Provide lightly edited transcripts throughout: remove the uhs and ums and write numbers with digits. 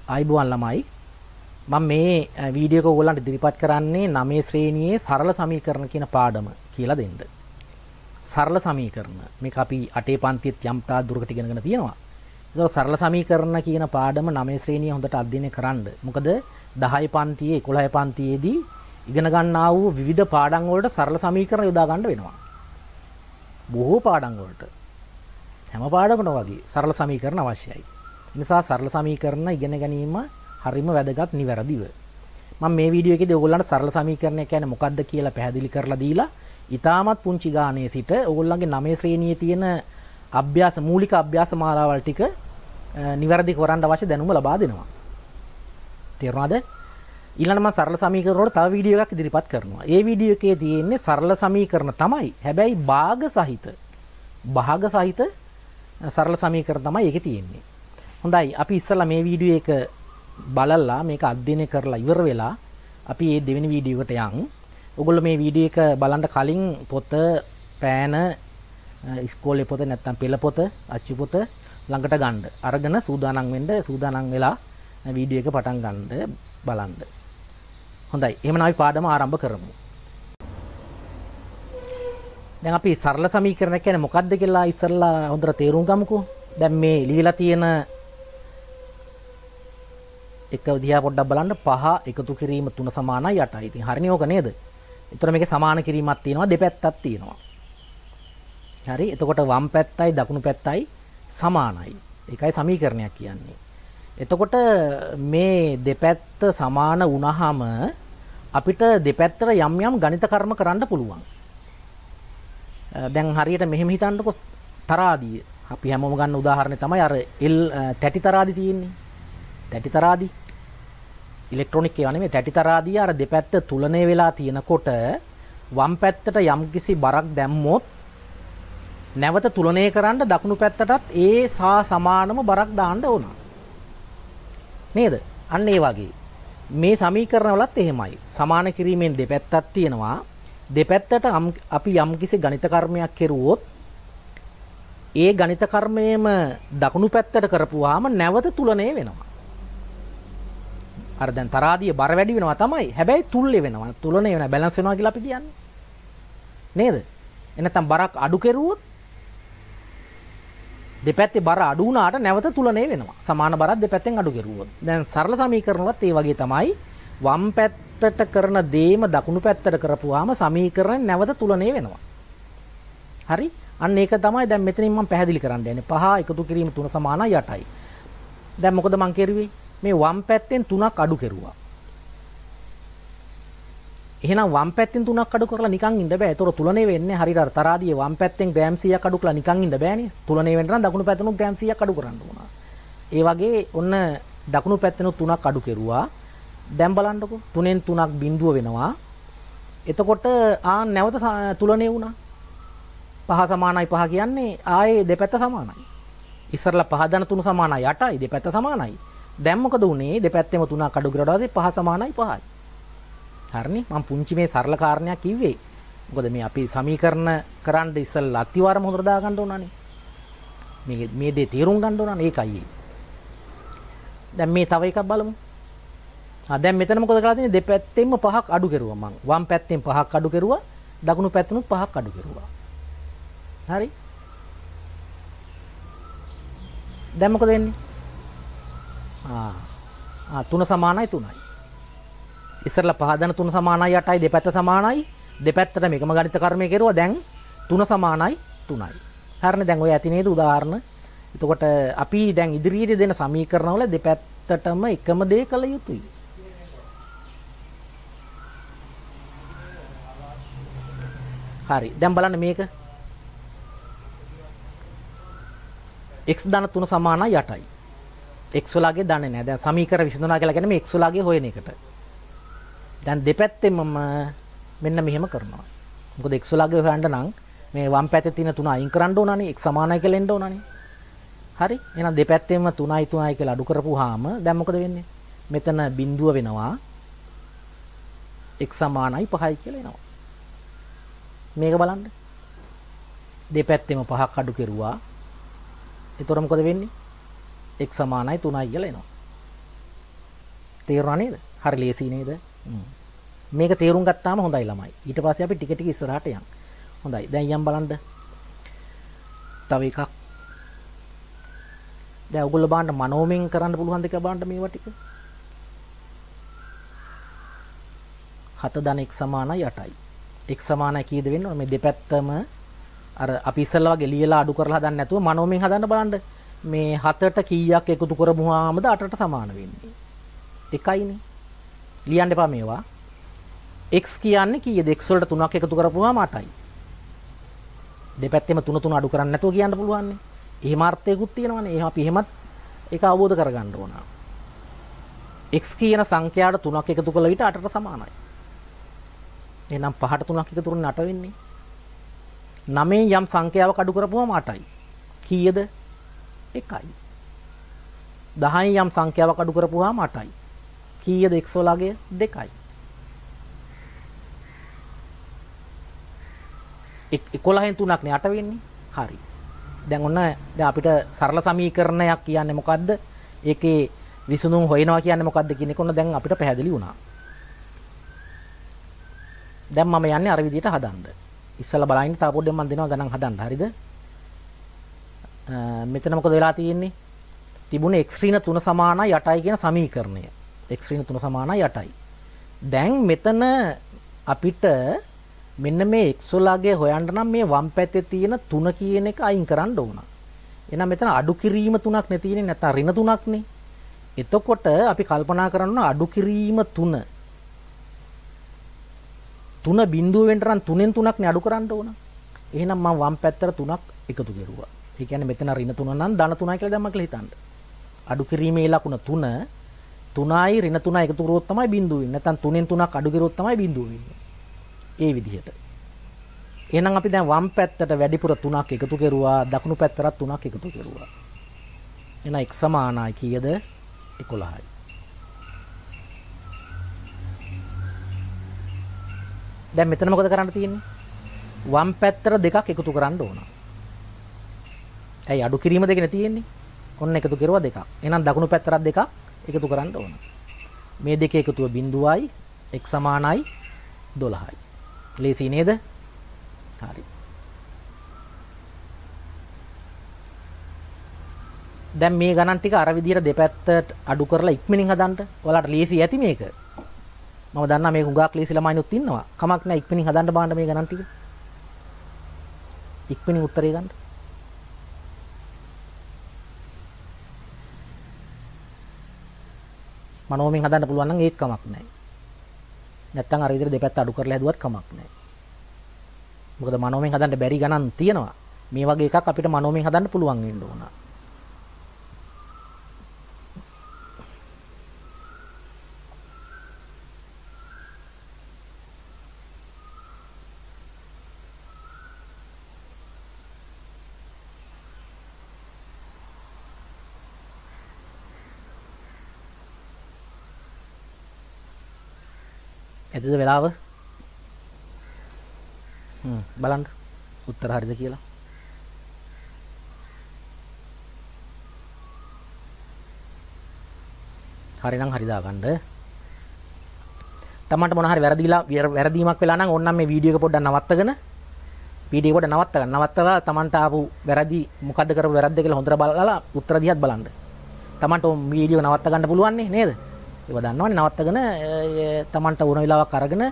ආයිබෝවන් ළමයි මම මේ වීඩියෝ එක ඔයගොල්ලන්ට ඉදිරිපත් කරන්නේ 9 ශ්‍රේණියේ සරල සමීකරණ කියන පාඩම කියලා දෙන්න. සරල සමීකරණ මේක අපි 8 පන්තියේත් යම් තා දුරකට ඉගෙනගෙන තියෙනවා. ඒක සරල සමීකරණ කියන පාඩම 9 ශ්‍රේණිය හොඳට අධ්‍යයනය කරන්න. මොකද 10 පන්තියේ 11 පන්තියේදී ඉගෙන ගන්නා වූ විවිධ පාඩම් වලට සරල සමීකරණ යොදා ගන්න වෙනවා. බොහෝ පාඩම් වලට හැම පාඩමකටම වගේ සරල සමීකරණ අවශ්‍යයි. ඒ නිසා සරල සමීකරණ ඉගෙන ගැනීම හරිම වැදගත් නිවැරදිව. මම මේ වීඩියෝ එකේදී ඔයගොල්ලන්ට සරල සමීකරණය කියන්නේ මොකක්ද කියලා පැහැදිලි කරලා දීලා ඊටමත් පුංචි ගානේ සිට ඔයගොල්ලන්ගේ 9 ශ්‍රේණියේ තියෙන මූලික අභ්‍යාස මාලාවල් ටික නිවැරදි කරන්න අවශ්‍ය දැනුම ලබා දෙනවා. තේරුණාද? ඊළඟට මම සරල සමීකරණ වල තව වීඩියෝ එකක් ඉදිරිපත් කරනවා. ඒ වීඩියෝ එකේ තියෙන්නේ සරල සමීකරණ තමයි. හැබැයි භාග සහිත සරල සමීකරණ තමයි ඒකේ තියෙන්නේ. හොඳයි අපි ඉස්සලා මේ වීඩියෝ එක බලලා මේක අධ්‍යයනය කරලා ඉවර වෙලා අපි මේ දෙවෙනි වීඩියෝ එකට යන්. ඔයගොල්ලෝ මේ වීඩියෝ එක බලන්න කලින් පොත, පෑන, ඉස්කෝලේ පොත නැත්නම් පෙළ පොත, අච්චු පොත ළඟට ගන්න. අරගෙන සූදානම් වෙලා වීඩියෝ එක පටන් ගන්න බලන්න. හොඳයි. එහෙනම් අපි පාඩම ආරම්භ කරමු. දැන් අපි සරල සමීකරණ කියන්නේ මොකක්ද කියලා ඉස්සෙල්ලා හොඳට තේරුම් ගමුකෝ. දැන් මේ ලියලා තියෙන එක දිහා පොඩ්ඩක් බලන්න 5 එකතු කිරීම 3 සමානයි 8යි. ඉතින් හරිනේ ඕක නේද? ඒතර මේකේ සමාන කිරීමක් තියෙනවා දෙපැත්තක් තියෙනවා. හරි. එතකොට වම් පැත්තයි දකුණු පැත්තයි සමානයි. ඒකයි සමීකරණයක් කියන්නේ. එතකොට මේ දෙපැත්ත සමාන වුණාම අපිට දෙපැත්තට යම් ගණිත කර්ම කරන්න පුළුවන්. දැන් හරියට මෙහෙම හිතන්නකො තරාදිය. අපි හැමෝම ගන්න උදාහරණය තමයි අර තැටි තරාදි තියෙන්නේ. තැටි තරාදි ඉලෙක්ට්‍රොනික ඒවා නෙමෙයි තැටි තරාදිය අර දෙපැත්ත තුලණය වෙලා තියෙනකොට වම් පැත්තට යම්කිසි බරක් දැම්මොත් නැවත තුලණය කරන්න දකුණු පැත්තටත් ඒ සමානම බරක් දාන්න ඕන. නේද? අන්න ඒ වගේ මේ සමීකරණ වලත් එහෙමයි. සමාන කිරීමෙන් දෙපැත්තක් තියෙනවා. දෙපැත්තට අපි යම්කිසි ගණිත කර්මයක් කෙරුවොත් ඒ ගණිත කර්මයේම දකුණු පැත්තට කරපුවාම නැවත තුලණය වෙනවා. අර දැන් තරාදිය බර වැඩි වෙනවා තමයි. හැබැයි තුල්ලේ වෙනවා. තුලණය වෙනවා. බැලන්ස් වෙනවා කියලා අපි කියන්නේ. නේද? එනතම් බරක් අඩු කෙරුවොත් දෙපැත්තේ බර අඩු වුණාට නැවත තුලණය වෙනවා. සමාන බරක් දෙපැත්තෙන් අඩු කෙරුවොත්. දැන් සරල සමීකරණ වලත් ඒ වගේ තමයි. වම් පැත්තට කරන දේම දකුණු පැත්තට කරපුවාම සමීකරණ නැවත තුලණය වෙනවා. හරි? අන්න ඒක තමයි දැන් මෙතනින් මම පැහැදිලි කරන්න යන්නේ. 5 එකතු කිරීම 3 සමානයි 8යි. දැන් මොකද මම කරුවේ? මේ වම් පැත්තෙන් 3ක් අඩු කෙරුවා. එහෙනම් වම් පැත්තෙන් 3ක් අඩු කරලා නිකන් ඉන්න බෑ. ඒතර තුලණය වෙන්නේ හරියට අර තරාදියේ වම් පැත්තෙන් ග්‍රෑම් 100ක් අඩු කරලා නිකන් ඉන්න බෑනේ. තුලණය වෙන්න නම් දකුණු පැත්තෙන් ග්‍රෑම් 100ක් අඩු කරන්න ඕන. ඒ වගේ ඔන්න දකුණු පැත්තෙන් 3ක් අඩු කෙරුවා. දැන් බලන්නකෝ 3න් 3ක් බිඳුව වෙනවා. එතකොට නැවත තුලණය වුණා. 5 සමානයි 5 කියන්නේ ආයේ දෙපැත්ත සමානයි. ඉස්සරලා 5 ධන 3 සමානයි 8යි දෙපැත්ත සමානයි. දැන් මොකද උනේ? දෙපැත්තෙම 3ක් අඩු කරලා 5 සමානයි 5යි. හරිනේ? මම පුංචි මේ සරල කාරණයක් කිව්වේ. මොකද මේ අපි සමීකරණ කරන්න ඉස්සෙල්ලා අතිවාරම හොඳට දා ගන්න ඕනනේ. මේ දේ තේරුම් ගන්න ඕනනේ ඒකයි. දැන් මේ තව එකක් බලමු. දැන් මෙතන මොකද කරලා තියෙන්නේ? දෙපැත්තෙම 5ක් අඩු කරුවා මං. වම් පැත්තෙන් 5ක් අඩු කරුවා. දකුණු පැත්තෙනුත් 5ක් අඩු කරුවා. හරි? දැන් මොකද වෙන්නේ? 3 සමානයි 3යි. ඉස්සරලා 5 ධන 3 සමානයි 8යි දෙපැත්ත සමානයි. දෙපැත්තට මේකම ගණිත කර්මය කෙරුවා. දැන් 3 සමානයි 3යි. හරිනේ? දැන් ඔය ඇති නේද උදාහරණ? එතකොට අපි දැන් ඉදිරියේදී දෙන සමීකරණ වල දෙපැත්තටම එකම දේ කළ යුතුයි. හරි. දැන් බලන්න මේක. x ධන 3 සමානයි 8යි. x වලගේ දන්නේ නැහැ. දැන් සමීකරණ විසඳනවා කියලා කියන්නේ මේ x වලගේ හොයන එකට. දැන් දෙපැත්තෙම මෙන්න මෙහෙම කරනවා. මොකද x වලගේ හොයන්න නම් මේ වම් පැත්තේ තියෙන 3 අයින් කරන්න ඕනනේ. x සමානයි කියලා එන්න ඕනනේ. හරි? එහෙනම් දෙපැත්තෙම 3යි කියලා අඩු කරපුවාම දැන් මොකද වෙන්නේ? මෙතන බිඳුව වෙනවා. x සමානයි 5යි කියලා එනවා. මේක බලන්න. දෙපැත්තෙම 5ක් අඩු කෙරුවා. එතකොට මොකද වෙන්නේ? x සමානයි 3යි කියලා එනවා. තේරුණා නේද? හරි ලේසි නේද? මේක තේරුම් ගත්තාම හොඳයි ළමයි. ඊට පස්සේ අපි ටික ටික ඉස්සරහට යන්න. හොඳයි. දැන් යම් බලන්න. තව එකක්. දැන් ඔයගොල්ලෝ බලන්න මනෝමයෙන් කරන්න පුළුවන් දෙක බලන්න මේවා ටික. 7 ධන x සමානයි 8යි. x සමානයි කීයද වෙන්න ඕන? මේ දෙපැත්තම අර අපි ඉස්සෙල්ලා වගේ ලියලා අඩු කරලා හදන්න නැතුව මනෝමයෙන් හදන්න බලන්න. මේ 7ට කීයක් එකතු කරමුවාමද 8ට සමාන වෙන්නේ? 1යිනේ. ලියන්න එපා මේවා. x කියන්නේ කීයද? x වලට 3ක් එකතු කරපුවාම 8යි. දෙපැත්තෙම 3 3 අඩු කරන්න නැතුව කියන්න පුළුවන් නේ. එහෙම අර්ථයකුත් තියෙනවනේ. එහෙනම් අපි එහෙමත් ඒක අවබෝධ කරගන්න ඕන. x කියන සංඛ්‍යාවට 3ක් එකතු කළ විට 8ට සමානයි. එහෙනම් 5ට 3ක් එකතු කරන්නේ 8 වෙන්නේ. 9 යම් සංඛ්‍යාවක් අඩු කරපුවම 8යි. කීයද? 1යි. 10 යම් සංඛ්‍යාවක් අඩු කරපුවාම 8යි. කීයද x වලගේ? 2යි. 11න් 3ක් නේ 8 වෙන්නේ. හරි. දැන් ඔන්න දැන් අපිට සරල සමීකරණයක් කියන්නේ මොකද්ද? ඒකේ විසඳුම් හොයනවා කියන්නේ මොකද්ද කියන එක ඔන්න දැන් අපිට පැහැදිලි වුණා. දැන් මම යන්නේ අර විදිහට හදන්න. ඉස්සලා බලන්න තා පොඩ්ඩක් මම දෙනවා ගණන් හදන්න. හරිද? මෙතන මොකද වෙලා තියෙන්නේ? තිබුණේ x ඍණ 3 සමානයි 8යි කියන සමීකරණය. x ඍණ 3 සමානයි 8යි. දැන් මෙතන අපිට මෙන්න මේ x වලගේ හොයන්න නම් මේ වම් පැත්තේ තියෙන 3 කියන එක අයින් කරන්න ඕන. එහෙනම් මෙතන අඩු කිරීම 3ක් නේ තියෙන්නේ නැත්නම් ඍණ 3ක් නේ. එතකොට අපි කල්පනා කරන්න අඩු කිරීම 3 බිඳුව වෙන්න නම් 3න් 3ක් නේ අඩු කරන්න ඕන. එහෙනම් මම වම් පැත්තට 3ක් එකතු කරුවා. ඒ කියන්නේ මෙතන ඍණ 3 නම් ධන 3යි කියලා දැම්මා කියලා හිතන්න. අඩු කිරීමේ ලකුණ 3 3යි ඍණ 3යි එකතු කරුවොත් තමයි බිඳුව වෙන්නේ. නැත්නම් 3න් 3ක් අඩු කරුවොත් තමයි බිඳුව වෙන්නේ. ඒ විදිහට. එහෙනම් අපි දැන් වම් පැත්තට වැඩිපුර 3ක් එකතු කරුවා, දකුණු පැත්තට 3ක් එකතු කරුවා. එහෙනම් x සමානයි කීයද? 11යි. දැන් මෙතන මොකද කරන්න තියෙන්නේ? වම් පැත්තට දෙකක් එකතු කරන්න ඕන. ඇයි අඩු කිරීම දෙකනේ තියෙන්නේ? ඔන්න එකතු කරුවා දෙකක්. එහෙනම් දකුණු පැත්තට දෙකක් එකතු කරන්න ඕන. මේ දෙක එකතුව බිඳුවයි x සමානයි 12යි. ලේසි නේද? හරි. දැන් මේ ගණන් ටික අර විදිහට දෙපැත්තට අඩු කරලා ඉක්මනින් හදන්න. ඔයාලට ලේසි ඇති මේක. මම දන්නා මේක උගාක් ලේසි ළමයිනුත් ඉන්නවා. කමක් නැහැ ඉක්මනින් හදන්න බලන්න මේ ගණන් ටික. ඉක්මනින් උත්තරේ ගන්න. මනෝමයෙන් හදන්න පුළුවන් නම් ඒක කමක් නැහැ. නැත්තම් අර විදිහට දෙපැත්ත අඩු කරලා හැදුවත් කමක් නැහැ. මොකද මනෝමයෙන් හදන්න බැරි ගණන් තියෙනවා. මේ වගේ එකක් අපිට මනෝමයෙන් හදන්න පුළුවන් වෙන්න ඕන. එතද වෙලාව බලන්න උත්තර හරිද කියලා. හරිනම් හරි දාගන්න. තමන්ට මොන හරි වැරදීමක් වෙලා නම් ඕන්නම් මේ වීඩියෝ එක පොඩ්ඩක් නවත්තගෙන වීඩියෝ එක පොඩ්ඩක් නවත්තලා තමන්ට ආපු වැරදි මොකද්ද කරපු වැරද්ද කියලා හොඳට බලලා උත්තර දිහාත් බලන්න. තමන්ට වීඩියෝ නවත්ත ගන්න පුළුවන් නේද? ඒව දන්නවනේ නවත්තගෙන තමන්ට ඕන වෙලාවක් අරගෙන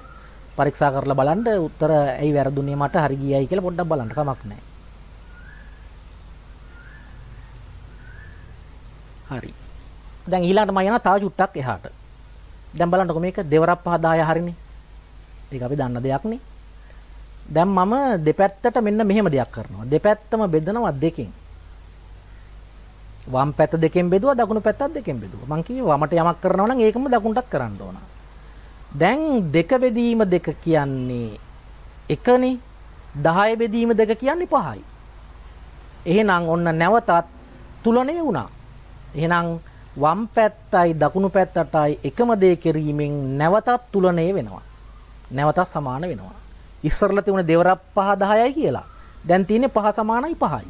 පරීක්ෂා කරලා බලන්න උත්තර ඇයි වැරදුනේ මට හරි ගියයි කියලා පොඩ්ඩක් බලන්න කමක් නැහැ. හරි. දැන් ඊළඟට මම යනවා තව චුට්ටක් එහාට. දැන් බලන්නකො මේක දෙවරක් පහ 10 හරිනේ. ඒක අපි දන්න දෙයක් නේ. දැන් මම දෙපැත්තට මෙන්න මෙහෙම දෙයක් කරනවා. දෙපැත්තම බෙදනවා දෙකෙන්. වම් පැත්ත දෙකෙන් බෙදුවා දකුණු පැත්තත් දෙකෙන් බෙදුවා. මං කිව්වේ වමට යමක් කරනවා නම් ඒකම දකුණටත් කරන්න ඕන. දැන් දෙක බෙදීම දෙක කියන්නේ එකනේ. 10 බෙදීම දෙක කියන්නේ 5යි. එහෙනම් ඔන්න නැවතත් තුලණය වුණා. එහෙනම් වම් පැත්තයි දකුණු පැත්තටයි එකම දේ කිරීමෙන් නැවතත් තුලණය වෙනවා. නැවතත් සමාන වෙනවා. ඉස්සරලා තිබුණේ දෙවරක් 5 10යි කියලා. දැන් තියෙන්නේ 5 සමානයි 5යි.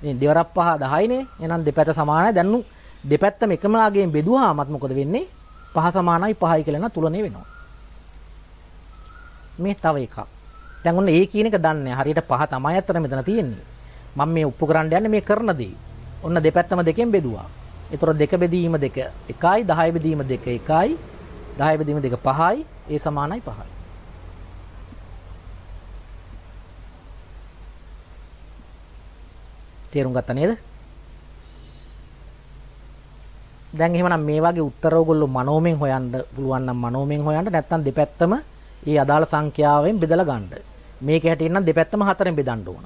මේ දෙවරක් 5 10යිනේ. එහෙනම් දෙපැත්ත සමානයි. දැන් දෙපැත්තම එකම ආගයෙන් බෙදුවාමත් මොකද වෙන්නේ? 5 සමානයි 5යි කියලා න තුලනේ වෙනවා. මේ තව එකක්. දැන් ඔන්න ඒ කියන එක දන්නේ හරියට 5 තමයි අතර මෙතන තියෙන්නේ. මම මේ උප්පු කරන්න යන්නේ මේ කරන දේ. ඔන්න දෙපැත්තම දෙකෙන් බෙදුවා. ඒතර 2 බෙදීම 2 1යි 10 බෙදීම 2 1යි 10 බෙදීම 2 5යි ඒ සමානයි 5යි. තේරුම් ගත්තා නේද? දැන් එහෙමනම් මේ වගේ උත්තර ඔයගොල්ලෝ මනෝමයෙන් හොයන්න පුළුවන් නම් මනෝමයෙන් හොයන්න නැත්නම් දෙපැත්තම ඒ අදාළ සංඛ්‍යාවෙන් බෙදලා ගන්න. මේකේ හැටියෙන් නම් දෙපැත්තම 4ෙන් බෙදන්න ඕන.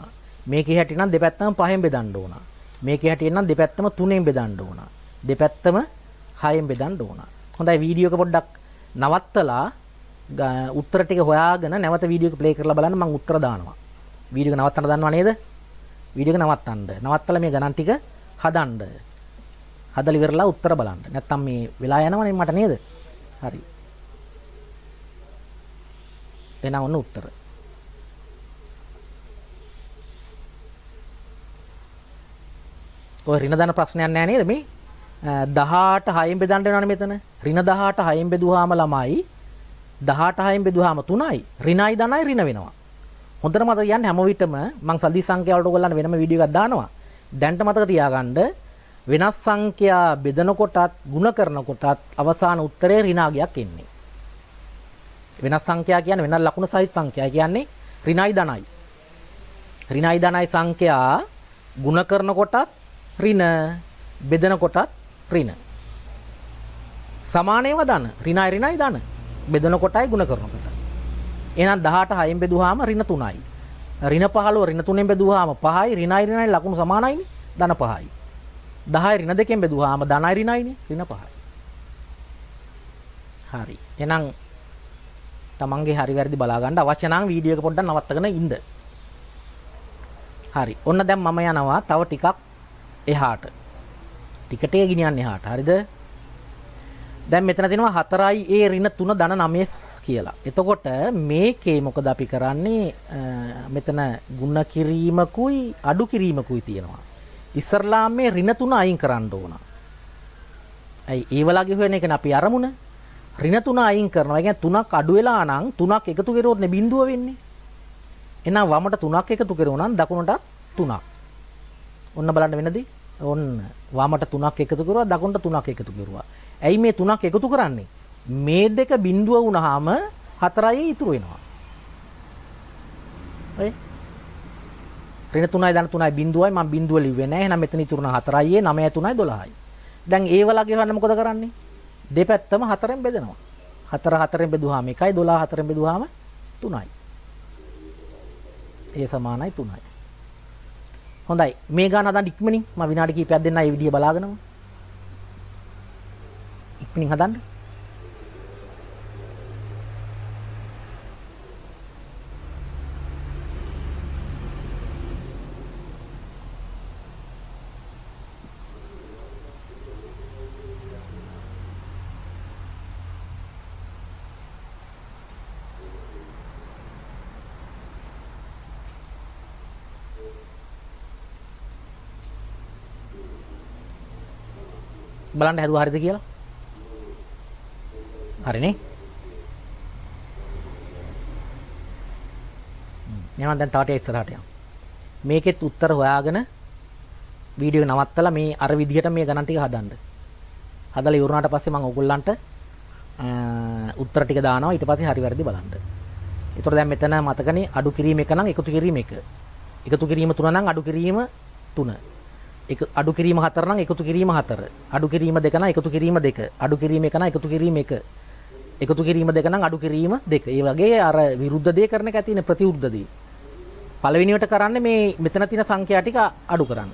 මේකේ හැටියෙන් නම් දෙපැත්තම 5ෙන් බෙදන්න ඕන. මේකේ හැටියෙන් නම් දෙපැත්තම 3ෙන් බෙදන්න ඕන. දෙපැත්තම 6ෙන් බෙදන්න ඕන. හොඳයි වීඩියෝ එක පොඩ්ඩක් නවත්තලා උත්තර ටික හොයාගෙන නැවත වීඩියෝ එක ප්ලේ කරලා බලන්න මම උත්තර දානවා. වීඩියෝ එක නවත්තන්න දන්නව නේද? වීඩියෝ එක නවත්තන්න. නවත්තලා මේ ගණන් ටික හදන්න. හදලා ඉවරලා උත්තර බලන්න. නැත්තම් මේ වෙලා යනවනේ මට නේද? හරි. එන ඔන්න උත්තර. ඔය ඍණ දාන ප්‍රශ්නයක් නෑ නේද මේ? 18 6ෙන් බෙදන්න වෙනවනේ මෙතන. ඍණ 18 6ෙන් බෙදුවාම ළමයි 18 6ෙන් බෙදුවාම 3යි. ඍණයි ධනයි ඍණ වෙනවා. හොඳට මතක තියාගන්න හැම විටම මම සල්ලි සංඛ්‍යා වලට ඔයගොල්ලන්ට වෙනම වීඩියෝ එකක් දානවා. දැන්ට මතක තියාගන්න වෙනස් සංඛ්‍යා බෙදනකොටත් ಗುಣ කරනකොටත් අවසාන උත්තරේ ඍණාගයක් එන්නේ. වෙනස් සංඛ්‍යා කියන්නේ වෙනස් ලකුණු සහිත සංඛ්‍යා කියන්නේ ඍණයි ධනයි. ඍණයි ධනයි සංඛ්‍යා ಗುಣ කරනකොටත් ඍණ බෙදනකොටත් ඍණ. සමානේව ධන. ඍණයි ඍණයි ධන. බෙදනකොටයි ಗುಣ කරනකොට. එහෙනම් 18 6ෙන් බෙදුවාම ඍණ 3යි. ඍණ 15 ඍණ 3ෙන් බෙදුවාම 5යි. ඍණයි ඍණයි ලකුණු සමානයිනේ. ධන 5යි. 10 ඍණ 2ෙන් බෙදුවාම ධනයි ඍණයිනේ. ඍණ 5යි. හරි. එහෙනම් තමන්ගේ හරි වැරදි බලා ගන්න අවශ්‍ය නම් වීඩියෝ එක පොඩ්ඩක් නවත්තගෙන ඉන්න. හරි. ඔන්න දැන් මම යනවා තව ටිකක් එහාට. ටිකට ගෙනියන්න එහාට. හරිද? දැන් මෙතන තියෙනවා 4යි a ඍණ 3 ධන 9 කියලා. එතකොට මේකේ මොකද අපි කරන්නේ? මෙතන ಗುಣ කිරීමකුයි අඩු කිරීමකුයි තියෙනවා. ඉස්සරලාම මේ ඍණ 3 අයින් කරන්න ඕන. ඇයි ඒ වලගේ හොයන එකනේ අපි අරමුණ. ඍණ 3 අයින් කරනවා. ඒ කියන්නේ 3ක් අඩු වෙලා නම් 3ක් එකතු කරුවොත් නේ බිඳුව වෙන්නේ. එහෙනම් වමට 3ක් එකතු කරුවොත් නම් දකුණට 3ක්. ඔන්න බලන්න වෙනදී. ඔන්න වමට 3ක් එකතු කරුවා දකුණට 3ක් එකතු කරුවා. ඇයි මේ 3ක් එකතු කරන්නේ? මේ දෙක බිඳුව වුණාම 4යි ඉතුරු වෙනවා. ඔය ඍණ 3යි ධන 3යි බිඳුවයි මම බිඳුව ලිව්වේ නැහැ. එහෙනම් මෙතන ඉතුරු වෙන 4යි 9යි 3යි 12යි. දැන් ඒ වලගේ හොයන්න මොකද කරන්නේ? දෙපැත්තම 4ෙන් බෙදනවා. 4 4ෙන් බෙදුවාම 1යි 12 4ෙන් බෙදුවාම 3යි. ඒ සමානයි 3යි. හොඳයි. මේ ගාන හදන්න ඉක්මනින් මම විනාඩි කිහිපයක් දෙන්න මේ විදිය බලාගෙනම. ඉක්මනින් හදන්න. බලන්න හැදුවා හරිද කියලා. හරිනේ. එහෙනම් දැන් තාටිය ඉස්සරහට යමු. මේකෙත් උත්තර හොයාගෙන වීඩියෝ එක නවත්තලා මේ අර විදිහට මේ ගණන් ටික හදන්න. හදලා ඉවරනාට පස්සේ මම ඔයගොල්ලන්ට උත්තර ටික දානවා. ඊට පස්සේ හරි වැරදි බලන්න. ඒතකොට දැන් මෙතන මතකනේ අඩු කිරීම එක නම් එකතු කිරීම එක. එකතු කිරීම 3 නම් අඩු කිරීම 3. අඩු කිරීම 4 නම් එකතු කිරීම 4. අඩු කිරීම 2 නම් එකතු කිරීම 2. අඩු කිරීම 1 නම් එකතු කිරීම 1. එකතු කිරීම 2 නම් අඩු කිරීම 2. ඒ වගේ අර විරුද්ධ දේ කරන එක තියෙන ප්‍රතිවිරුද්ධ දේ. පළවෙනියට කරන්නේ මේ මෙතන තියෙන සංඛ්‍යා ටික අඩු කරන්න.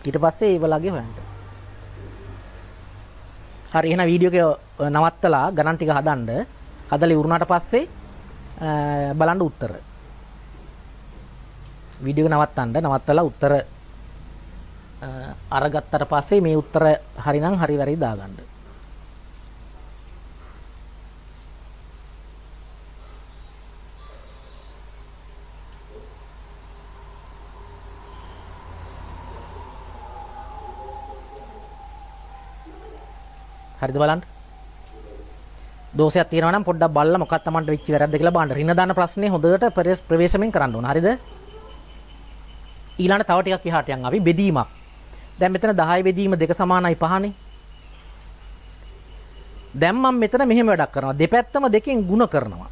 ඊට පස්සේ ඒ වලගේ හොයන්න. හරි එහෙනම් වීඩියෝ එක නවත්තලා ගණන් ටික හදන්න. හදලා ඉවරුනාට පස්සේ බලන්න උත්තර. වීඩියෝ එක නවත්තලා උත්තර අරගත්තට පස්සේ මේ උත්තර හරිනම් හරි වැරදි දාගන්න. හරිද බලන්න. දෝෂයක් තියෙනවා නම් පොඩ්ඩක් බලලා මොකක්ද Tamanට වෙච්ච වැරද්ද කියලා බලන්න. රින දාන ප්‍රශ්නේ හොඳට ප්‍රවේශමෙන් කරන්න ඕන. හරිද? ඊළඟට තව ටිකක් එහාට යන් අපි බෙදීමක්. දැන් මෙතන 10 බෙදීම 2 සමානයි 5නේ. දැන් මම මෙතන මෙහෙම වැඩක් කරනවා. දෙපැත්තම දෙකෙන් ಗುಣ කරනවා.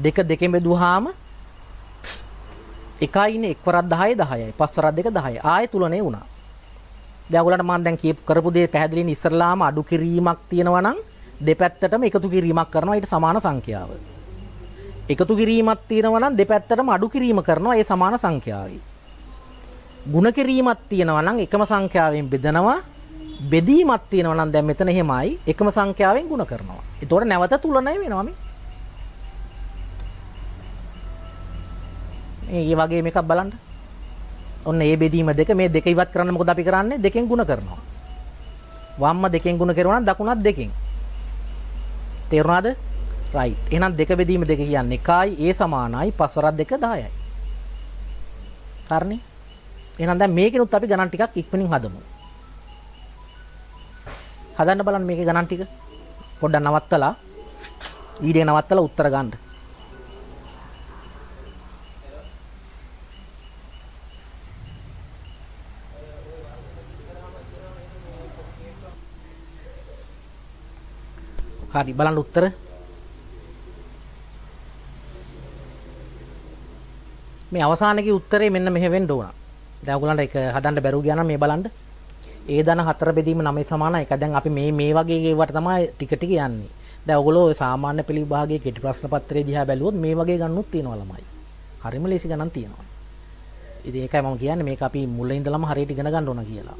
දෙක දෙකෙන් බෙදුවාම එකයිනේ එක් වරක් 10 10යි. පස් වරක් දෙක 10යි. ආයෙ තුලනේ වුණා. දැන් ඔයගලන්ට මම දැන් කරපු දේ පැහැදිලිනේ ඉස්සරලාම අඩු කිරීමක් තියෙනවා නම් දෙපැත්තටම එකතු කිරීමක් කරනවා ඊට සමාන සංඛ්‍යාව. එකතු කිරීමක් තියෙනවා නම් දෙපැත්තටම අඩු කිරීම කරනවා ඒ සමාන සංඛ්‍යාවයි. ಗುಣ කිරීමක් තියෙනවා නම් එකම සංඛ්‍යාවෙන් බෙදනවා. බෙදීමක් තියෙනවා නම් දැන් මෙතන එහෙමයි එකම සංඛ්‍යාවෙන් ಗುಣ කරනවා. ඒතකොට නැවත තුලනය වෙනවා මේ. මේ වගේ මේකක් බලන්න. ඔන්න ඒ බෙදීම දෙක මේ දෙක ඉවත් කරන්න මොකද අපි කරන්නේ? දෙකෙන් ಗುಣ කරනවා. වම්ම දෙකෙන් ಗುಣ කරුවා නම් දකුණත් දෙකෙන්. තේරුණාද? රයිට්. එහෙනම් දෙක බෙදීම දෙක කියන්නේ 1යි ඒ සමානයි 5 වරක් 2 10යි. හරිනේ? එහෙනම් දැන් මේකිනුත් අපි ගණන් ටිකක් ඉක්මනින් හදමු. හදන්න බලන්න මේකේ ගණන් ටික. පොඩ්ඩක් නවත්තලා වීඩියෝ නවත්තලා උත්තර ගන්න. හරි බලන්න උත්තර. මේ අවසානයේ උත්තරේ මෙන්න මෙහෙ වෙන්න ඕන. දැන් ඔයගලන්ට ඒක හදන්න බැරුව ගියා නම් මේ බලන්න. ඒ දන 4 බෙදීම 9 සමානයි. ඒක දැන් අපි මේ වගේ ඒවට තමයි ටික ටික යන්නේ. දැන් ඔයගොල්ලෝ සාමාන්‍ය පෙළ විභාගයේ කෙටි ප්‍රශ්න පත්‍රය දිහා බැලුවොත් මේ වගේ ගන්නුත් තියෙනවා ළමයි. හරිම ලේසි ගණන් තියෙනවා. ඉතින් ඒකයි මම කියන්නේ මේක අපි මුලින් ඉඳලම හරියට ඉගෙන ගන්න ඕන කියලා.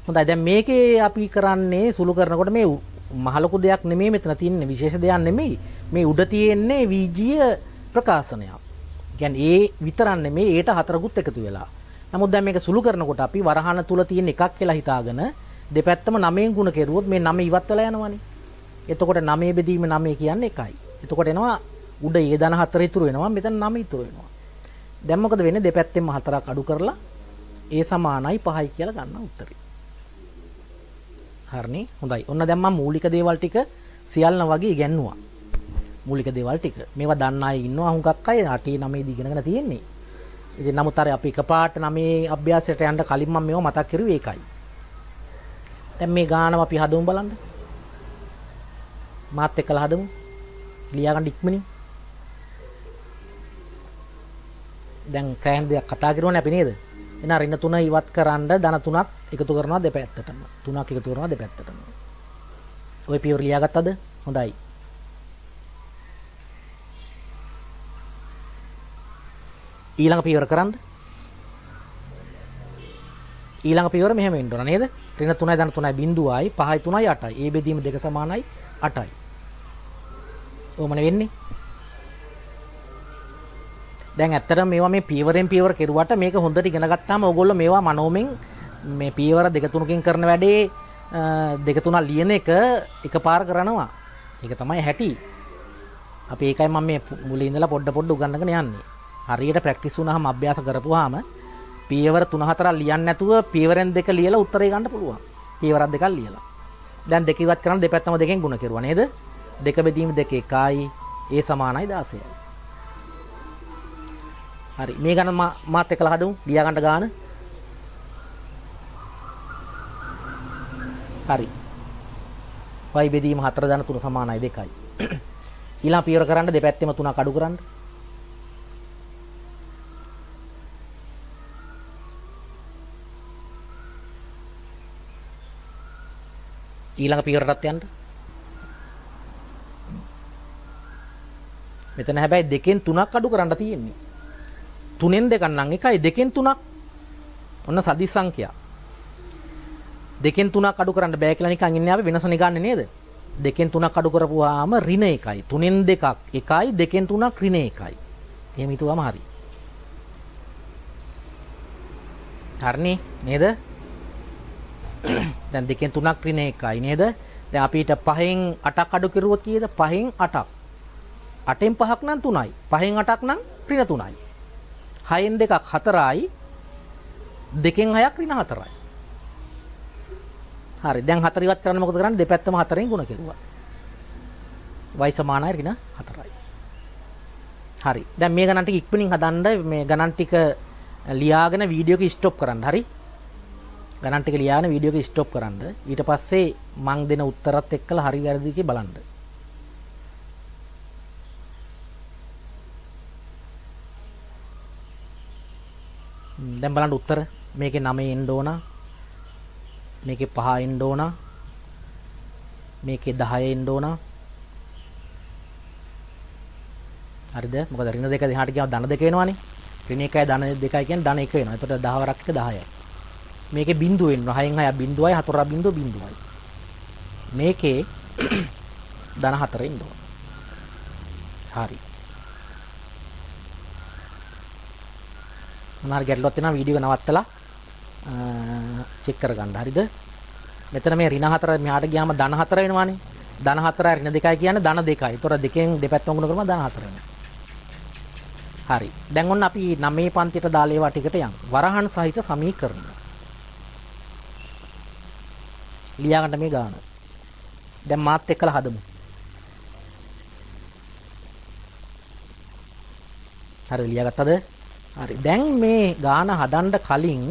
හොඳයි දැන් මේකේ අපි කරන්නේ සුළු කරනකොට මේ මහ ලොකු දෙයක් නෙමෙයි මෙතන තියෙන්නේ විශේෂ දෙයක් නෙමෙයි මේ උඩ තියෙන්නේ වීජීය ප්‍රකාශනයක්. කියන්නේ ඒ විතරක් නෙමෙයි ඒට හතරකුත් එකතු වෙලා. නමුත් දැන් මේක සුළු කරනකොට අපි වරහන තුල තියෙන එකක් කියලා හිතාගෙන දෙපැත්තම 9න් ගුණ කෙරුවොත් මේ 9 ඉවත් වෙලා යනවනේ. එතකොට 9 බෙදීම 9 කියන්නේ 1යි. එතකොට එනවා උඩ ඒ දන 4 ඉතුරු වෙනවා මෙතන 9 ඉතුරු වෙනවා. දැන් මොකද වෙන්නේ දෙපැත්තෙන්ම 4ක් අඩු කරලා ඒ සමානයි 5යි කියලා ගන්න උත්තරේ. හරිනේ හොඳයි. ඔන්න දැන් මම මූලික දේවල් ටික සියල්ලම වගේ ඉගෙනුවා. මූලික දේවල් ටික. මේවා දන්න අය ඉන්නවා හුඟක් අය 8 9 දී ඉගෙනගෙන තියෙන්නේ. ඉතින් නමුත් අර අපි එකපාරට 9 අභ්‍යාසයට යන්න කලින් මම මේවා මතක් කරුවේ ඒකයි. දැන් මේ ගානම අපි හදමු බලන්න. මාත් එක්කලා හදමු. ලියා ගන්න ඉක්මනින්. දැන් සෑහෙන දෙයක් කතා කරුවානේ අපි නේද? එන රින 3 ඉවත් කරන්න ධන 3ක් එකතු කරනවා දෙපැත්තටම. 3ක් එකතු කරනවා දෙපැත්තටම. ඔය පියවර ලියාගත්තද? හොඳයි. ඊළඟ පියවර කරන්න. ඊළඟ පියවර මෙහෙම වෙන්න ඕන නේද? රින 3යි ධන 3යි බිඳුවයි 5යි 3යි 8යි. ඒ බෙදීම දෙක සමානයි 8යි. ඕමනේ වෙන්නේ. දැන් ඇත්තටම මේවා මේ පියවරෙන් පියවර කෙරුවට මේක හොඳට ඉගෙන ගත්තාම ඕගොල්ලෝ මේවා මනෝමෙන් මේ පියවර දෙක තුනකින් කරන වැඩේ දෙක තුනක් ලියන එක එකපාර කරනවා. ඒක තමයි හැටි. අපි ඒකයි මම මේ මුලින් ඉඳලා පොඩ උගන්නගෙන යන්නේ. හරියට ප්‍රැක්ටිස් වුණාම අභ්‍යාස කරපුවාම පියවර 3 4ක් ලියන්න නැතුව පියවරෙන් දෙක ලියලා උත්තරේ ගන්න පුළුවන්. පියවරක් දෙකක් ලියලා. දැන් දෙක ඉවත් කරන දෙපැත්තම දෙකෙන් ගුණ කෙරුවා නේද? දෙක බෙදීම දෙක 1යි. ඒ සමානයි 16යි. හරි මේ ගණන මාත් එක්කලා හදමු. ලියා ගන්න ගාන. හරි. y බෙදීම 4 ධන 3 සමානයි 2යි. ඊළඟ පියවර කරන්න දෙපැත්තෙම 3ක් අඩු කරන්න. ඊළඟ පියවරටත් යන්න. මෙතන හැබැයි දෙකෙන් 3ක් අඩු කරන්න තියෙන්නේ. 3ෙන් 2ක් නම් 1යි 2ෙන් 3ක්. ඔන්න සදිස් සංඛ්‍යා. 2ෙන් 3ක් අඩු කරන්න බෑ කියලා නිකන් ඉන්නේ අපි වෙනස නිගන්නේ නේද? 2ෙන් 3ක් අඩු කරපුවාම ඍණ 1යි. 3ෙන් 2ක් 1යි 2ෙන් 3ක් ඍණ 1යි. එහෙම හිතුවම හරි. හරිනේ නේද? දැන් 2ෙන් 3ක් ඍණ 1යි නේද? දැන් අපිට 5ෙන් 8ක් අඩු කරුවොත් කීයද? 5ෙන් 8ක්. 8ෙන් 5ක් නම් 3යි. 5ෙන් 8ක් නම් ඍණ 3යි. 6ෙන් 2ක් 4යි. 2ෙන් 6ක් ඍණ 4යි. හරි. දැන් 4 ඉවත් කරන්න මොකද කරන්නේ? දෙපැත්තම 4ෙන් ගුණ කෙරුවා. y සමානයි ඍණ 4යි. හරි. දැන් මේ ගණන් ටික ඉක්මනින් හදන්න මේ ගණන් ටික ලියාගෙන වීඩියෝ එක ස්ටොප් කරන්න. හරි. ගණන් ටික ලියාගෙන වීඩියෝ එක ස්ටොප් කරන්න. ඊට පස්සේ මං දෙන උත්තරත් එක්කලා හරි වැරදි කිය බලන්න. දැන් බලන්න උත්තර. මේකේ 9 එන්න ඕන. මේකේ 5 එන්න ඕන. මේකේ 10 එන්න ඕන. හරිද? මොකද ඍණ 2 දෙහාට ගියාම ධන 2 වෙනවනේ. ඍණ 1යි ධන 2යි කියන්නේ ධන 1 වෙනවා. එතකොට 10 වරක් එක 10යි. මේකේ බිංදුව වෙනවා. 6න් 6 බිංදුවයි 4 බිංදුව බිංදුවයි. මේකේ ධන 4 එන්න ඕන. හරි. මොනාර ගැටලුවක් තියෙනවා වීඩියෝ එක නවත්තලා චෙක් කරගන්න. හරිද? මෙතන මේ ඍණ 4 මෙහාට ගියාම ධන 4 වෙනවානේ. ධන 4යි ඍණ 2යි කියන්නේ ධන 2යි. ඒතොර දෙකෙන් දෙපැත්තම ගුණ කරනවා ධන 4 වෙනවා. හරි. දැන් ඔන්න අපි 9 පන්තියට දාලා ඒවා ටිකට යන්. වරහන් සහිත සමීකරණ. ලියාගන්න මේ ගාන. දැන් මාත් එක්කලා හදමු. හරි ලියාගත්තද? හරි. දැන් මේ ගාන හදන්න කලින්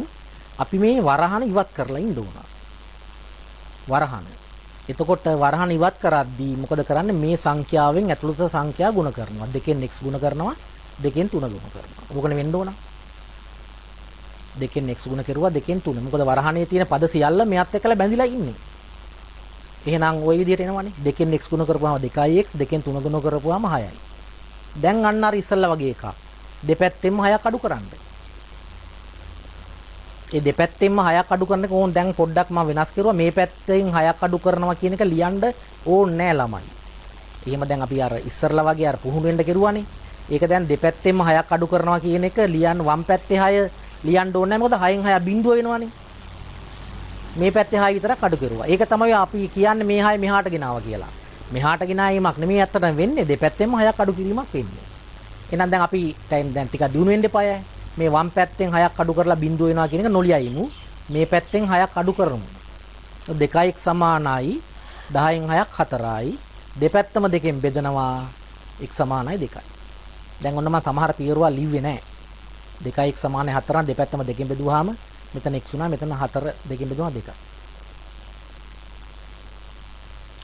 අපි මේ වරහන ඉවත් කරලා ඉන්න ඕන. වරහන. එතකොට වරහන ඉවත් කරද්දී මොකද කරන්නේ? මේ සංඛ්‍යාවෙන් ඇතුළත සංඛ්‍යා ගුණ කරනවා. 2න් x ගුණ කරනවා. 2න් 3 ගුණ කරනවා. ඕකනේ වෙන්න ඕන. 2න් x ගුණ කරුවා 2න් 3. මොකද වරහනේ තියෙන පද සියල්ල මෙයත් එක්කලා බැඳිලා ඉන්නේ. එහෙනම් ওই විදිහට එනවනේ. 2න් x ගුණ කරපුවාම 2x 2න් 3 ගුණ කරපුවාම 6යි. දැන් අන්න අර ඉස්සල්ලා වගේ එකක්. දෙපැත්තෙන්ම 6ක් අඩු කරන්න. ඒ දෙපැත්තෙන්ම 6ක් අඩු කරන එක ඕන් දැන් පොඩ්ඩක් මම වෙනස් කරුවා. මේ පැත්තෙන් 6ක් අඩු කරනවා කියන එක ලියන්න ඕනේ නෑ ළමයි. එහෙම දැන් අපි අර ඉස්සරලා වගේ අර පුහුණු වෙන්න කෙරුවානේ. ඒක දැන් දෙපැත්තෙන්ම 6ක් අඩු කරනවා කියන එක ලියන්න වම් පැත්තේ 6 ලියන්න ඕනේ නෑ. මොකද 6න් 6 බිඳුව වෙනවනේ. මේ පැත්තේ 6 විතරක් අඩු කරුවා. ඒක තමයි අපි කියන්නේ මේ 6 මෙහාට ගෙනාවා කියලා. මෙහාට ගෙනාවීමක් නෙමෙයි අත්තට වෙන්නේ. දෙපැත්තෙන්ම 6ක් අඩු කිරීමක් වෙන්නේ. එහෙනම් දැන් අපි දැන් ටිකක් දිනු වෙන්න එපායයි. මේ වම් පැත්තෙන් 6ක් අඩු කරලා බිඳුව වෙනවා කියන එක නොලියයිමු. මේ පැත්තෙන් 6ක් අඩු කරමු. 2යි සමානයි 10න් 6ක් 4යි. දෙපැත්තම දෙකෙන් බෙදනවා x සමානයි 2යි. දැන් ඔන්න මම සමහර පියරුවා ලිව්වේ නැහැ. 2යි x සමානයි 4 දෙපැත්තම දෙකෙන් බෙදුවාම මෙතන x උනා මෙතන 4 දෙකෙන් බෙදුවා 2යි.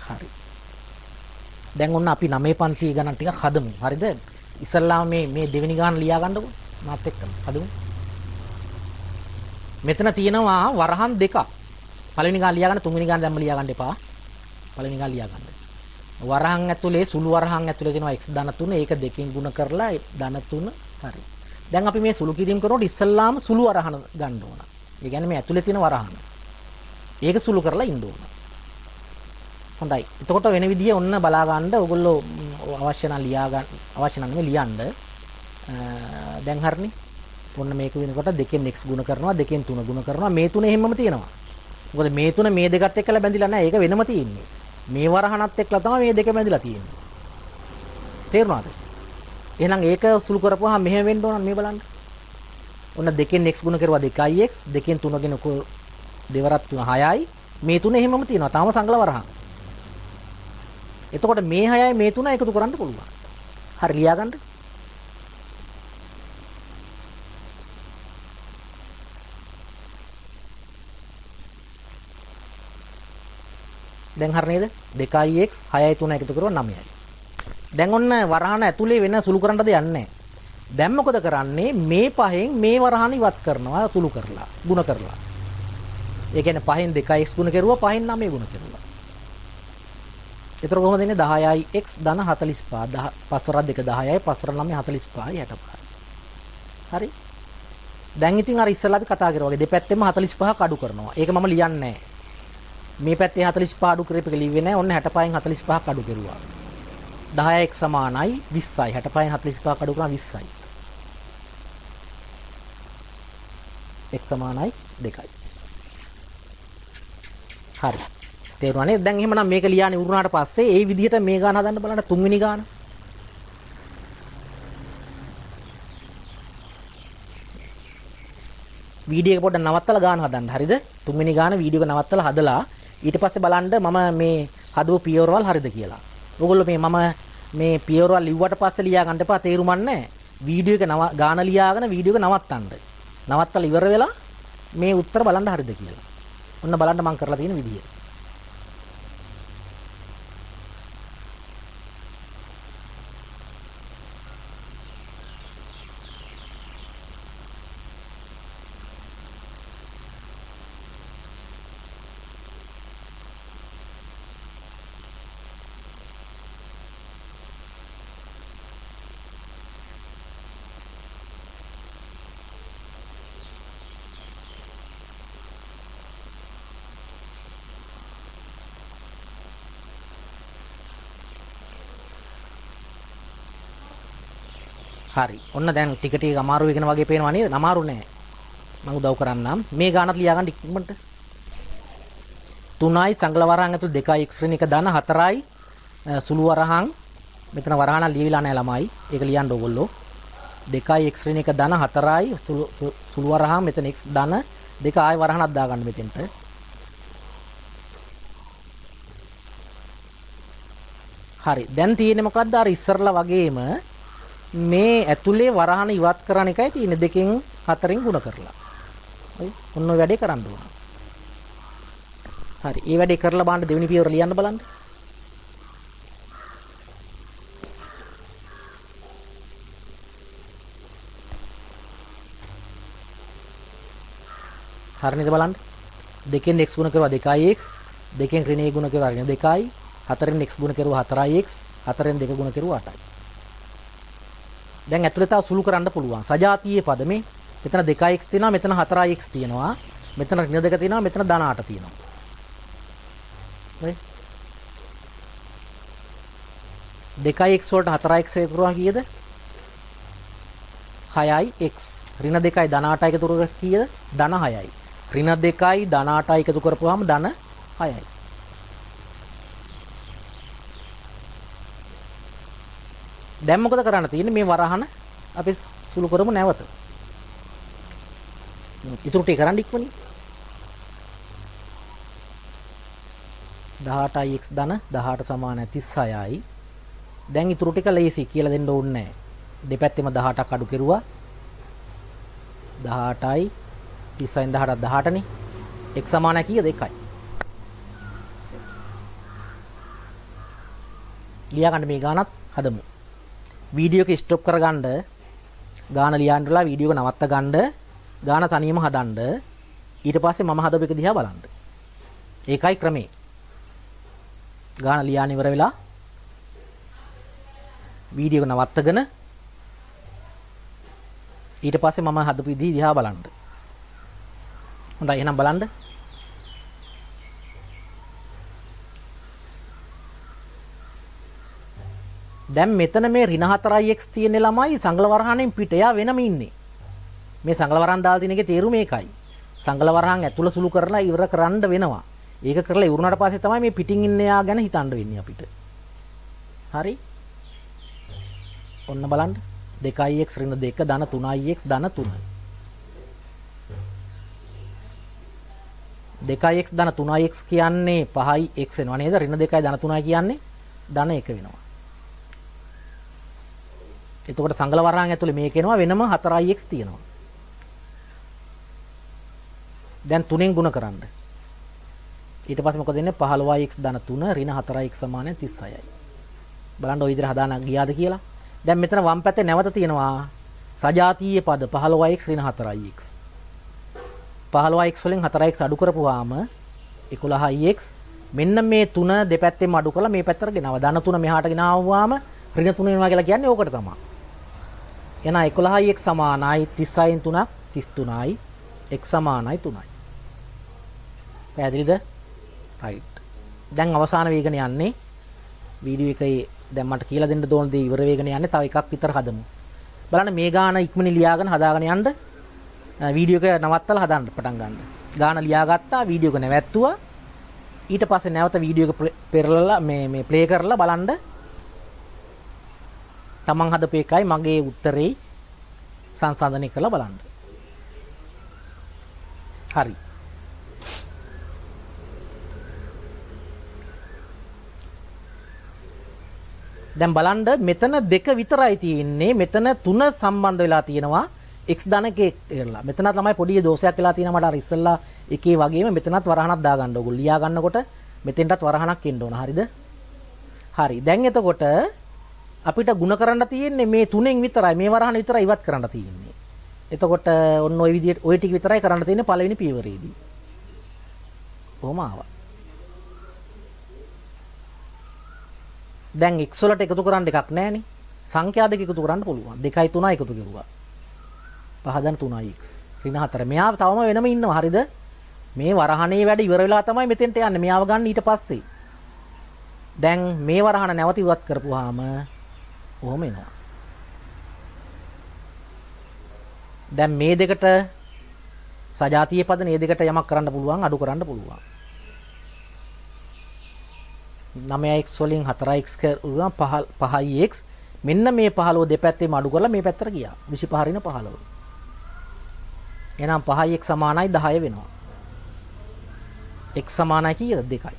හරි. දැන් ඔන්න අපි 9 පන්ති ගණන් ටිකක් හදමු. හරිද? ඉස්සල්ලාම මේ දෙවෙනි ගාන ලියා ගන්නකො. මාත් එක්කම හදමු. මෙතන තියෙනවා වරහන් දෙකක්. පළවෙනි ගාන ලියා ගන්න, තුන්වෙනි ගාන දැම්ම ලියා ගන්න එපා. පළවෙනි ගාන ලියා ගන්න. වරහන් ඇතුලේ සුළු වරහන් ඇතුලේ තියෙනවා x ධන 3. ඒක දෙකෙන් ගුණ කරලා ධන 3. හරි. දැන් අපි මේ සුළු කිරීම කරනකොට ඉස්සල්ලාම සුළු වරහන ගන්න ඕන. ඒ කියන්නේ මේ ඇතුලේ තියෙන වරහන. ඒක සුළු කරලා ඉන්න ඕන. හොඳයි. එතකොට වෙන විදිය ඔන්න බලා ගන්න ඕගොල්ලෝ අවශ්‍ය නම් ලියා ගන්න. අවශ්‍ය නම් ලියන්න. දැන් හරිනේ. ඔන්න මේක වෙනකොට 2න් x ගුණ කරනවා 2න් 3 ගුණ කරනවා මේ තුන එහෙමම තියෙනවා. මොකද මේ තුන මේ දෙකත් එක්කලා බැඳිලා නැහැ. ඒක වෙනම තියෙන්නේ. මේ වරහනත් එක්කලා තමයි මේ දෙක බැඳිලා තියෙන්නේ. තේරුණාද? එහෙනම් ඒක සුළු කරපුවාම මෙහෙම වෙන්න ඕන මේ බලන්න. ඔන්න 2න් x ගුණ කරුවා 2x 2න් 3 ගෙන දෙවරක් 3 6යි. මේ තුන එහෙමම තියෙනවා. තාම සංගල වරහන්. එතකොට මේ 6යි මේ 3 එකතු කරන්න පුළුවන්. හරි ලියා ගන්න. දැන් හරි නේද? 2x 6යි 3 එකතු කරුවා 9යි. දැන් ඔන්න වරහන ඇතුලේ වෙන සුළු කරන්න දෙයක් නැහැ. දැන් මොකද කරන්නේ? මේ පහෙන් මේ වරහන ඉවත් කරනවා සුළු කරලා, ගුණ කරලා. ඒ කියන්නේ පහෙන් 2x ගුණ කරුවා පහෙන් 9 ගුණ කරුවා. ඒතර කොහොමද එන්නේ 10යි x ධන 45 5 2 10යි 5 9 45යි 65යි. හරි. දැන් ඉතින් අර ඉස්සෙල්ලා අපි කතා කරා වගේ දෙපැත්තෙම 45ක් අඩු කරනවා. ඒක මම ලියන්නේ නැහැ. මේ පැත්තේ 45 අඩු කරේපෙක ලිව්වේ නැහැ. ඔන්න 65න් 45ක් අඩු කරුවා. 10යි x සමානයි 20යි. 65න් 45ක් අඩු කරනවා 20යි. x සමානයි 2යි. හරි. තේරුණානේ? දැන් එහෙමනම් මේක ලියානේ උරුණාට පස්සේ ඒ විදිහට මේ ගාන හදන්න බලන්න තුන්වෙනි ගාන. වීඩියෝ එක පොඩ්ඩක් නවත්තලා ගාන හදන්න. හරිද? තුන්වෙනි ගාන වීඩියෝ එක නවත්තලා හදලා ඊට පස්සේ බලන්න මම මේ හදපු පියවරවල් හරිද කියලා. ඕගොල්ලෝ මම මේ පියවරවල් ලිව්වට පස්සේ ලියා ගන්න එපා තේරුමක් නැහැ. වීඩියෝ එක ගාන ලියාගෙන වීඩියෝ එක නවත්තන්න. නවත්තලා ඉවර වෙලා මේ උත්තර බලන්න හරිද කියලා. ඔන්න බලන්න මම කරලා තියෙන විදිය. හරි. ඔන්න දැන් ටික ටික අමාරු වෙගෙන වගේ පේනවා නේද? අමාරු නෑ. මම උදව් කරන්නම්. මේ ගානත් ලියා ගන්න ඉක්මනට. 3යි සංගල වරහන් ඇතුළු 2යි x ඍණ 1 ධන 4යි සුළු වරහන් මෙතන වරහන ලියවිලා නැහැ ළමයි. ඒක ලියන්න ඕගොල්ලෝ. 2යි x ඍණ 1 ධන 4යි සුළු වරහන් මෙතන x ධන 2 ආයි වරහනක් දාගන්න මෙතෙන්ට. හරි. දැන් තියෙන්නේ මොකද්ද? අර ඉස්සරලා වගේම මේ ඇතුලේ වරහන ඉවත් කරන එකයි තියෙන්නේ දෙකෙන් හතරෙන් ගුණ කරලා. හරි. ඔන්න ඔය වැඩේ කරන්න ඕන. හරි. මේ වැඩේ කරලා බලන්න දෙවෙනි පියවර ලියන්න බලන්න. හරිනේද බලන්න. දෙකෙන් x ගුණ කරුවා 2x, දෙකෙන් ඍණ a ගුණ කරුවා ඍණ 2යි, හතරෙන් x ගුණ කරුවා 4x, හතරෙන් 2 ගුණ කරුවා 8යි. දැන් ඇතුළේ තව සුළු කරන්න පුළුවන්. සජාතීය පද මේ මෙතන 2x තියෙනවා, මෙතන 4x තියෙනවා, මෙතන ඍණ 2 තියෙනවා, මෙතන ධන 8 තියෙනවා. හරි. 2x වලට 4x එකතු කරනවා කීයද? 6යි x. ඍණ 2යි ධන 8යි එකතු කරලා කීයද? ධන 6යි. ඍණ 2යි ධන 8යි එකතු කරපුවාම ධන 6යි. දැන් මොකද කරන්න තියෙන්නේ? මේ වරහන අපි සුළු කරමු නැවත. ඉතුරු ටික කරන්න ඉක්මනින්. 18යි x ධන 18 සමාන 36යි. දැන් ඉතුරු ටික ලේසි කියලා දෙන්න ඕනේ නැහැ. දෙපැත්තෙම 18ක් අඩු කෙරුවා. 18යි 30න් 18ක් 18නේ. x සමාන කීයද? 1යි. ලියා ගන්න මේ ගානත් හදමු. වීඩියෝ එක ස්ටොප් කරගන්න ගාන ලියන්නලා වීඩියෝ එක නවත්ත ගන්න ගාන තනියම හදන්න ඊට පස්සේ මම හදපු එක දිහා බලන්න. ඒකයි ක්‍රමේ. ගාන ලියන්න ඉවර වෙලා වීඩියෝ එක නවත්තගෙන ඊට පස්සේ මම හදපු විදිහ දිහා බලන්න. හොඳයි එහෙනම් බලන්න. දැන් මෙතන මේ ඍණ 4x තියෙන ළමයි සංගල වරහණෙන් පිට. එයා වෙනම ඉන්නේ. මේ සංගල වරහන් දාලා තියෙන එකේ තේරුම ඒකයි. සංගල වරහන් ඇතුළ සුළු කරලා ඉවර කරන්න වෙනවා. ඒක කරලා ඉවරුණාට පස්සේ තමයි මේ පිටින් ඉන්න එයා ගැන හිතන්න වෙන්නේ අපිට. හරි? ඔන්න බලන්න. 2x ඍණ 2 ධන 3x ධන 3. 2x ධන 3x කියන්නේ 5x වෙනවා නේද? ඍණ 2යි ධන 3යි කියන්නේ ධන 1 වෙනවා. එතකොට සංගල වරහන් ඇතුලේ මේක එනවා වෙනම 4x තියෙනවා. දැන් 3ෙන් ගුණ කරන්න. ඊට පස්සේ මොකද වෙන්නේ? 15x ධන 3 ඍණ 4x සමාන 36යි. බලන්න ඔය විදිහට හදාන ගියාද කියලා. දැන් මෙතන වම් පැත්තේ නැවත තියෙනවා සජාතීය පද 15x ඍණ 4x. 15x වලින් 4x අඩු කරපුවාම 11x. මෙන්න මේ 3 දෙපැත්තෙම අඩු කරලා මේ පැත්තට ගෙනාවා. ධන 3 මෙහාට ගෙනාවාම ඍණ 3 වෙනවා කියලා කියන්නේ ඕකට තමයි. එහෙනම් 11x සමානයි 36න් 3ක් 33යි. x සමානයි 3යි. පැහැදිලිද? රයිට්. දැන් අවසාන වේගන යන්නේ වීඩියෝ එකේ දැන් මට කියලා දෙන්න ඕන දේ ඉවර වේගන යන්නේ තව එකක් විතර හදමු. බලන්න මේ ගාන ඉක්මනින් ලියාගෙන හදාගෙන යන්න වීඩියෝ එක නවත්තලා හදාන්න පටන් ගන්න. ගාන ලියාගත්තා වීඩියෝ එක නැවැත්තුවා. ඊට පස්සේ නැවත වීඩියෝ එක පෙරලලා මේ ප්ලේ කරලා බලන්න තමන් හදපු එකයි මගේ උත්තරේ සංසන්දනය කරලා බලන්න. හරි. දැන් බලන්න මෙතන 2 විතරයි තියෙන්නේ. මෙතන 3 සම්බන්ධ වෙලා තියෙනවා x ධන k කියලා. මෙතන තමයි පොඩි දෝෂයක් වෙලා තියෙනවා මට අර ඉස්සෙල්ලා එකේ වගේම මෙතනත් වරහණක් දාගන්න ඕගොල්ලෝ. ලියා ගන්නකොට මෙතෙන්ටත් වරහණක් එන්න ඕන. හරිද? හරි. දැන් එතකොට අපිට ಗುಣ කරන්න තියෙන්නේ මේ තුනෙන් විතරයි. මේ වරහණ විතරයි ඉවත් කරන්න තියෙන්නේ. එතකොට ඔන්න ওই විදිහට ওই ටික විතරයි කරන්න තියෙන්නේ පළවෙනි පියවරේදී. කොහොම ආවා? දැන් x වලට එකතු කරන්න එකක් නැහැනේ. සංඛ්‍යා දෙක එකතු කරන්න පුළුවන්. 2යි 3යි එකතු කරුවා. 5 දැන් 3x. ඍණ 4. මෙයාව තවම වෙනම ඉන්නවා. හරිද? මේ වරහණේ වැඩ ඉවර වෙලා තමයි මෙතෙන්ට යන්නේ. මෙයාව ගන්න ඊට පස්සේ. දැන් මේ වරහණ නැවත ඉවත් කරපුවාම කොහොම එනවා? දැන් මේ දෙකට සජාතීය පද මේ දෙකට යමක් කරන්න පුළුවන්, අඩු කරන්න පුළුවන්. 9x වලින් 4x කරුවා 5x. මෙන්න මේ 15 දෙපැත්තේම අඩු කරලා මේ පැත්තට ගියා. 25 රින 15. එහෙනම් 5x සමානයි 10 වෙනවා. x සමානයි කීයද? 2යි.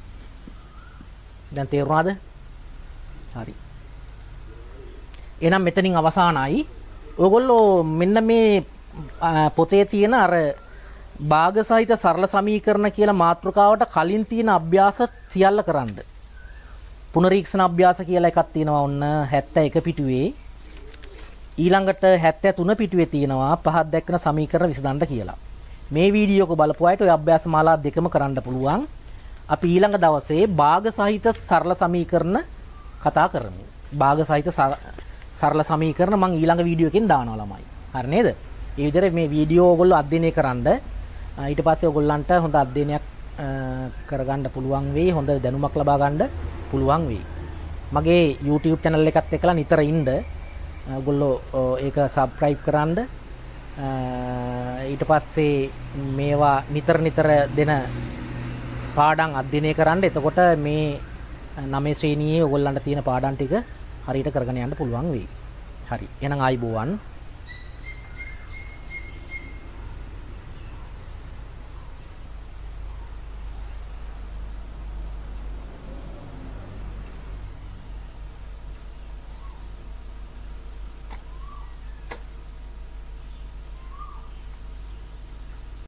දැන් තේරුණාද? හරි. එහෙනම් මෙතනින් අවසానයි. ඔයගොල්ලෝ මෙන්න මේ පොතේ තියෙන අර භාග සහිත සරල සමීකරණ කියලා මාතෘකාවට කලින් තියෙන අභ්‍යාස සියල්ල කරන්න. පුනරීක්ෂණ අභ්‍යාස කියලා එකක් තියෙනවා ඔන්න 71 පිටුවේ. ඊළඟට 73 පිටුවේ තියෙනවා පහක් දැක්කන සමීකරණ විසඳන්න කියලා. මේ වීඩියෝ එක බලපු අයට ඔය අභ්‍යාස මාලා දෙකම කරන්න පුළුවන්. අපි ඊළඟ දවසේ භාග සහිත සරල සමීකරණ කතා කරමු. භාග සහිත සරල සමීකරණ මම ඊළඟ වීඩියෝ එකෙන් දානවා ළමයි. හරි නේද? ඒ විදිහට මේ වීඩියෝ ඔයගොල්ලෝ අධ්‍යයනය කරන්න. ඊට පස්සේ ඔයගොල්ලන්ට හොඳ අධ්‍යයනයක් කරගන්න පුළුවන් වෙයි. හොඳ දැනුමක් ලබා ගන්න පුළුවන් වෙයි. මගේ YouTube channel එකත් එක්කලා නිතර ඉන්න. ඔයගොල්ලෝ ඒක subscribe කරන්න. ඊට පස්සේ මේවා නිතර දෙන පාඩම් අධ්‍යයනය කරන්න. එතකොට මේ 9 ශ්‍රේණියේ ඔයගොල්ලන්ට තියෙන පාඩම් ටික හරියට කරගෙන යන්න පුළුවන් වෙයි. හරි. එහෙනම් ආයිබෝවන්.